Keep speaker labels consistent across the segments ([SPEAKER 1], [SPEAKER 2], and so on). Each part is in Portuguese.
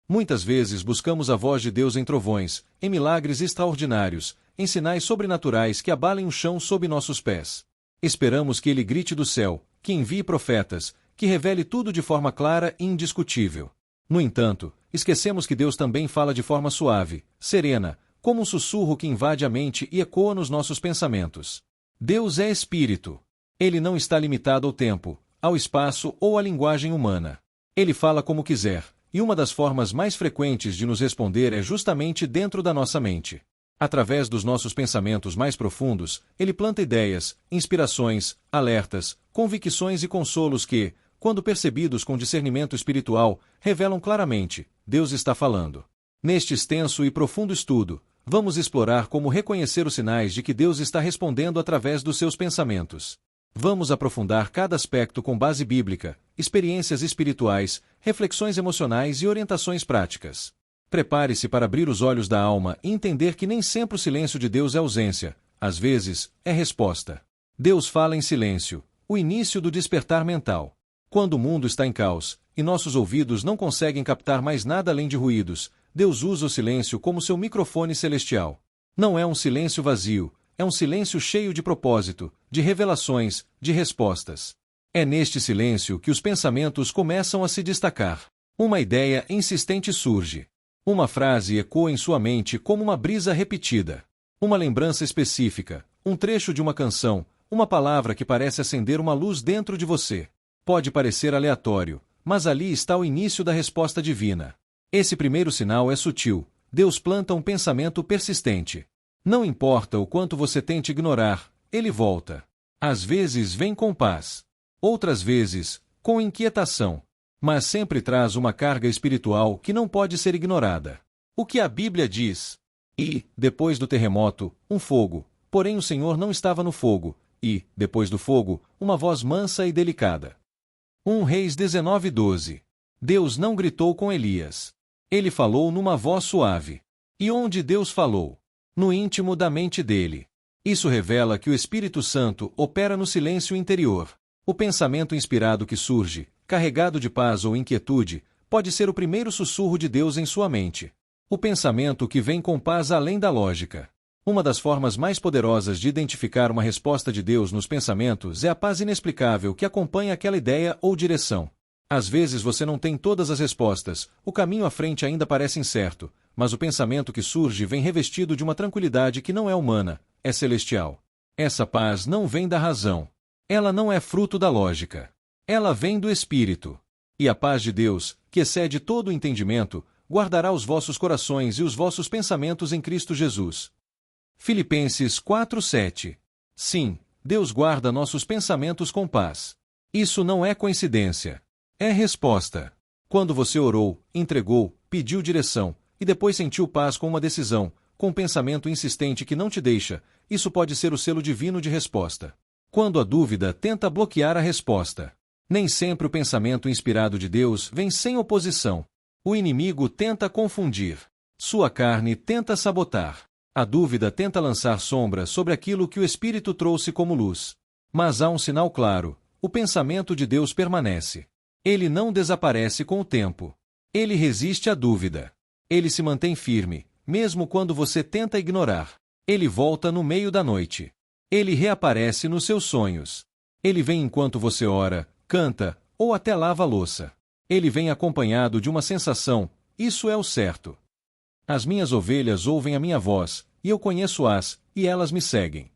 [SPEAKER 1] Muitas vezes buscamos a voz de Deus em trovões, em milagres extraordinários, em sinais sobrenaturais que abalem o chão sob nossos pés. Esperamos que Ele grite do céu, que envie profetas, que revele tudo de forma clara e indiscutível. No entanto, esquecemos que Deus também fala de forma suave, serena, como um sussurro que invade a mente e ecoa nos nossos pensamentos. Deus é Espírito. Ele não está limitado ao tempo, ao espaço ou à linguagem humana. Ele fala como quiser, e uma das formas mais frequentes de nos responder é justamente dentro da nossa mente. Através dos nossos pensamentos mais profundos, Ele planta ideias, inspirações, alertas, convicções e consolos que, quando percebidos com discernimento espiritual, revelam claramente: Deus está falando. Neste extenso e profundo estudo, vamos explorar como reconhecer os sinais de que Deus está respondendo através dos seus pensamentos. Vamos aprofundar cada aspecto com base bíblica, experiências espirituais, reflexões emocionais e orientações práticas. Prepare-se para abrir os olhos da alma e entender que nem sempre o silêncio de Deus é ausência, às vezes, é resposta. Deus fala em silêncio, o início do despertar mental. Quando o mundo está em caos, e nossos ouvidos não conseguem captar mais nada além de ruídos, Deus usa o silêncio como seu microfone celestial. Não é um silêncio vazio, é um silêncio cheio de propósito, de revelações, de respostas. É neste silêncio que os pensamentos começam a se destacar. Uma ideia insistente surge. Uma frase ecoa em sua mente como uma brisa repetida. Uma lembrança específica, um trecho de uma canção, uma palavra que parece acender uma luz dentro de você. Pode parecer aleatório, mas ali está o início da resposta divina. Esse primeiro sinal é sutil. Deus planta um pensamento persistente. Não importa o quanto você tente ignorar, ele volta. Às vezes vem com paz. Outras vezes, com inquietação. Mas sempre traz uma carga espiritual que não pode ser ignorada. O que a Bíblia diz? E, depois do terremoto, um fogo. Porém o Senhor não estava no fogo. E, depois do fogo, uma voz mansa e delicada. 1 Reis 19:12. Deus não gritou com Elias. Ele falou numa voz suave. E onde Deus falou? No íntimo da mente dele. Isso revela que o Espírito Santo opera no silêncio interior. O pensamento inspirado que surge, carregado de paz ou inquietude, pode ser o primeiro sussurro de Deus em sua mente. O pensamento que vem com paz além da lógica. Uma das formas mais poderosas de identificar uma resposta de Deus nos pensamentos é a paz inexplicável que acompanha aquela ideia ou direção. Às vezes você não tem todas as respostas, o caminho à frente ainda parece incerto, mas o pensamento que surge vem revestido de uma tranquilidade que não é humana, é celestial. Essa paz não vem da razão. Ela não é fruto da lógica. Ela vem do Espírito. E a paz de Deus, que excede todo o entendimento, guardará os vossos corações e os vossos pensamentos em Cristo Jesus. Filipenses 4:7. Sim, Deus guarda nossos pensamentos com paz. Isso não é coincidência. É resposta. Quando você orou, entregou, pediu direção, e depois sentiu paz com uma decisão, com um pensamento insistente que não te deixa, isso pode ser o selo divino de resposta. Quando a dúvida tenta bloquear a resposta. Nem sempre o pensamento inspirado de Deus vem sem oposição. O inimigo tenta confundir. Sua carne tenta sabotar. A dúvida tenta lançar sombra sobre aquilo que o Espírito trouxe como luz. Mas há um sinal claro: o pensamento de Deus permanece. Ele não desaparece com o tempo. Ele resiste à dúvida. Ele se mantém firme, mesmo quando você tenta ignorar. Ele volta no meio da noite. Ele reaparece nos seus sonhos. Ele vem enquanto você ora, canta, ou até lava a louça. Ele vem acompanhado de uma sensação: isso é o certo. As minhas ovelhas ouvem a minha voz, e eu conheço-as, e elas me seguem.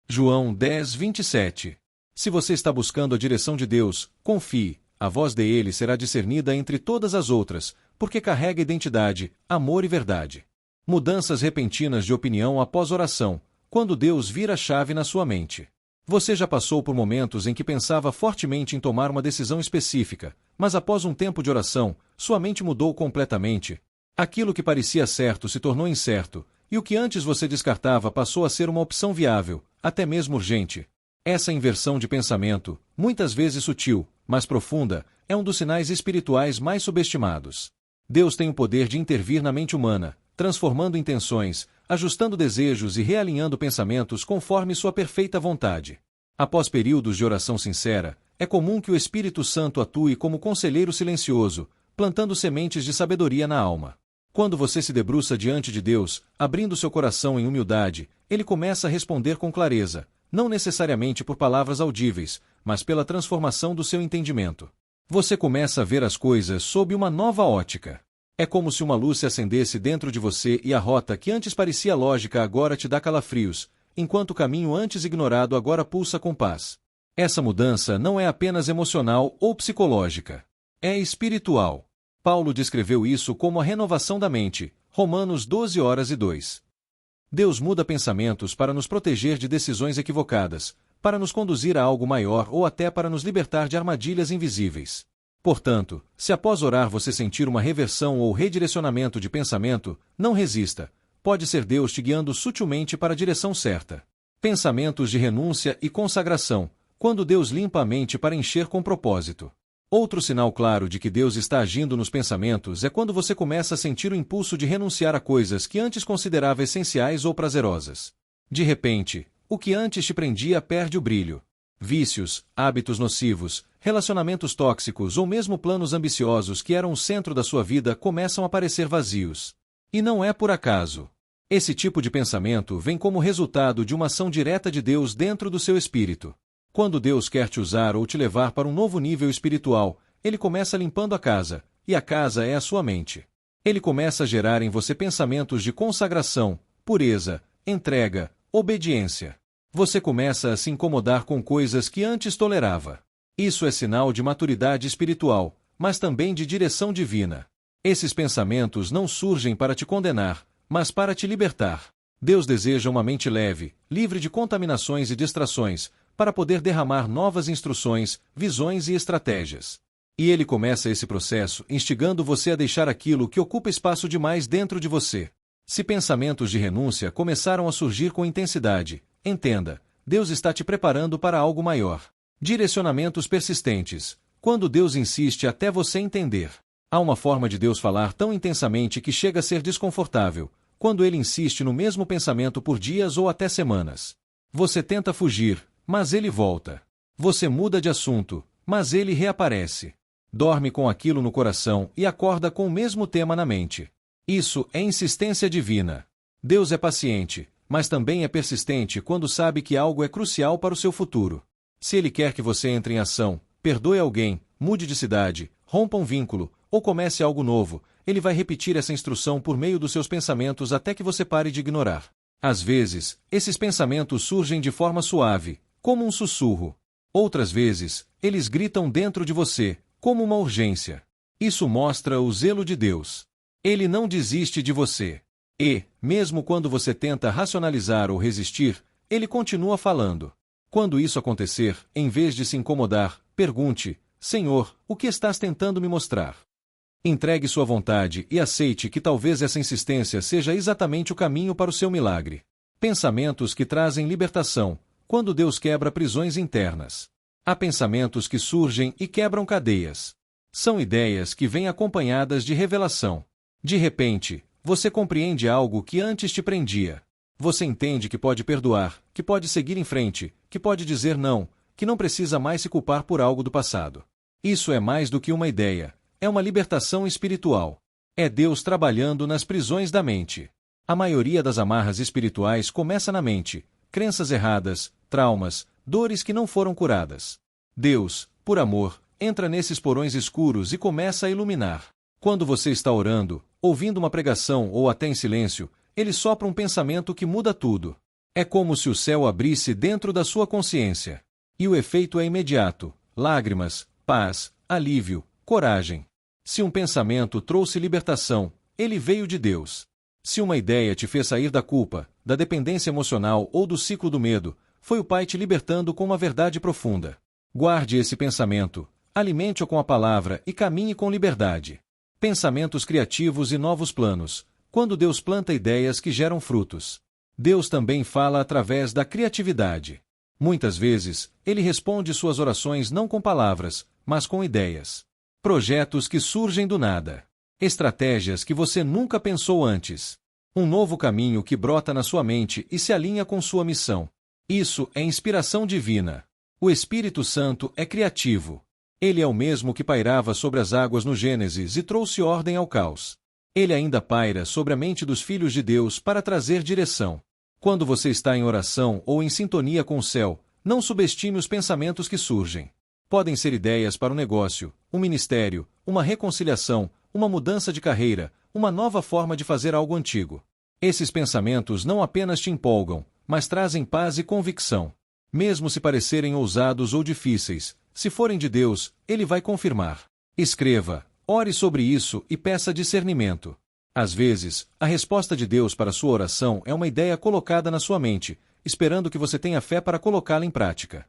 [SPEAKER 1] João 10:27. Se você está buscando a direção de Deus, confie, a voz dele será discernida entre todas as outras, porque carrega identidade, amor e verdade. Mudanças repentinas de opinião após oração, quando Deus vira a chave na sua mente. Você já passou por momentos em que pensava fortemente em tomar uma decisão específica, mas após um tempo de oração, sua mente mudou completamente. Aquilo que parecia certo se tornou incerto, e o que antes você descartava passou a ser uma opção viável, até mesmo urgente. Essa inversão de pensamento, muitas vezes sutil, mas profunda, é um dos sinais espirituais mais subestimados. Deus tem o poder de intervir na mente humana, transformando intenções, ajustando desejos e realinhando pensamentos conforme sua perfeita vontade. Após períodos de oração sincera, é comum que o Espírito Santo atue como conselheiro silencioso, plantando sementes de sabedoria na alma. Quando você se debruça diante de Deus, abrindo seu coração em humildade, Ele começa a responder com clareza, não necessariamente por palavras audíveis, mas pela transformação do seu entendimento. Você começa a ver as coisas sob uma nova ótica. É como se uma luz se acendesse dentro de você e a rota que antes parecia lógica agora te dá calafrios, enquanto o caminho antes ignorado agora pulsa com paz. Essa mudança não é apenas emocional ou psicológica. É espiritual. Paulo descreveu isso como a renovação da mente, Romanos 12:2. Deus muda pensamentos para nos proteger de decisões equivocadas, para nos conduzir a algo maior ou até para nos libertar de armadilhas invisíveis. Portanto, se após orar você sentir uma reversão ou redirecionamento de pensamento, não resista. Pode ser Deus te guiando sutilmente para a direção certa. Pensamentos de renúncia e consagração, quando Deus limpa a mente para encher com propósito. Outro sinal claro de que Deus está agindo nos pensamentos é quando você começa a sentir o impulso de renunciar a coisas que antes considerava essenciais ou prazerosas. De repente, o que antes te prendia perde o brilho. Vícios, hábitos nocivos, relacionamentos tóxicos ou mesmo planos ambiciosos que eram o centro da sua vida começam a parecer vazios. E não é por acaso. Esse tipo de pensamento vem como resultado de uma ação direta de Deus dentro do seu espírito. Quando Deus quer te usar ou te levar para um novo nível espiritual, Ele começa limpando a casa, e a casa é a sua mente. Ele começa a gerar em você pensamentos de consagração, pureza, entrega, obediência. Você começa a se incomodar com coisas que antes tolerava. Isso é sinal de maturidade espiritual, mas também de direção divina. Esses pensamentos não surgem para te condenar, mas para te libertar. Deus deseja uma mente leve, livre de contaminações e distrações, para poder derramar novas instruções, visões e estratégias. E Ele começa esse processo instigando você a deixar aquilo que ocupa espaço demais dentro de você. Se pensamentos de renúncia começaram a surgir com intensidade, entenda, Deus está te preparando para algo maior. Direcionamentos persistentes. Quando Deus insiste até você entender. Há uma forma de Deus falar tão intensamente que chega a ser desconfortável, quando Ele insiste no mesmo pensamento por dias ou até semanas. Você tenta fugir, mas Ele volta. Você muda de assunto, mas Ele reaparece. Dorme com aquilo no coração e acorda com o mesmo tema na mente. Isso é insistência divina. Deus é paciente, mas também é persistente quando sabe que algo é crucial para o seu futuro. Se Ele quer que você entre em ação, perdoe alguém, mude de cidade, rompa um vínculo, ou comece algo novo, Ele vai repetir essa instrução por meio dos seus pensamentos até que você pare de ignorar. Às vezes, esses pensamentos surgem de forma suave, como um sussurro. Outras vezes, eles gritam dentro de você, como uma urgência. Isso mostra o zelo de Deus. Ele não desiste de você. E, mesmo quando você tenta racionalizar ou resistir, Ele continua falando. Quando isso acontecer, em vez de se incomodar, pergunte: Senhor, o que estás tentando me mostrar? Entregue sua vontade e aceite que talvez essa insistência seja exatamente o caminho para o seu milagre. Pensamentos que trazem libertação, quando Deus quebra prisões internas. Há pensamentos que surgem e quebram cadeias. São ideias que vêm acompanhadas de revelação. De repente, você compreende algo que antes te prendia. Você entende que pode perdoar, que pode seguir em frente, que pode dizer não, que não precisa mais se culpar por algo do passado. Isso é mais do que uma ideia, é uma libertação espiritual. É Deus trabalhando nas prisões da mente. A maioria das amarras espirituais começa na mente, crenças erradas, traumas, dores que não foram curadas. Deus, por amor, entra nesses porões escuros e começa a iluminar. Quando você está orando, ouvindo uma pregação ou até em silêncio, Ele sopra um pensamento que muda tudo. É como se o céu abrisse dentro da sua consciência. E o efeito é imediato: lágrimas, paz, alívio, coragem. Se um pensamento trouxe libertação, ele veio de Deus. Se uma ideia te fez sair da culpa, da dependência emocional ou do ciclo do medo, foi o Pai te libertando com uma verdade profunda. Guarde esse pensamento, alimente-o com a palavra e caminhe com liberdade. Pensamentos criativos e novos planos. Quando Deus planta ideias que geram frutos. Deus também fala através da criatividade. Muitas vezes, Ele responde suas orações não com palavras, mas com ideias. Projetos que surgem do nada. Estratégias que você nunca pensou antes. Um novo caminho que brota na sua mente e se alinha com sua missão. Isso é inspiração divina. O Espírito Santo é criativo. Ele é o mesmo que pairava sobre as águas no Gênesis e trouxe ordem ao caos. Ele ainda paira sobre a mente dos filhos de Deus para trazer direção. Quando você está em oração ou em sintonia com o céu, não subestime os pensamentos que surgem. Podem ser ideias para um negócio, um ministério, uma reconciliação, uma mudança de carreira, uma nova forma de fazer algo antigo. Esses pensamentos não apenas te empolgam, mas trazem paz e convicção. Mesmo se parecerem ousados ou difíceis, se forem de Deus, Ele vai confirmar. Escreva, ore sobre isso e peça discernimento. Às vezes, a resposta de Deus para sua oração é uma ideia colocada na sua mente, esperando que você tenha fé para colocá-la em prática.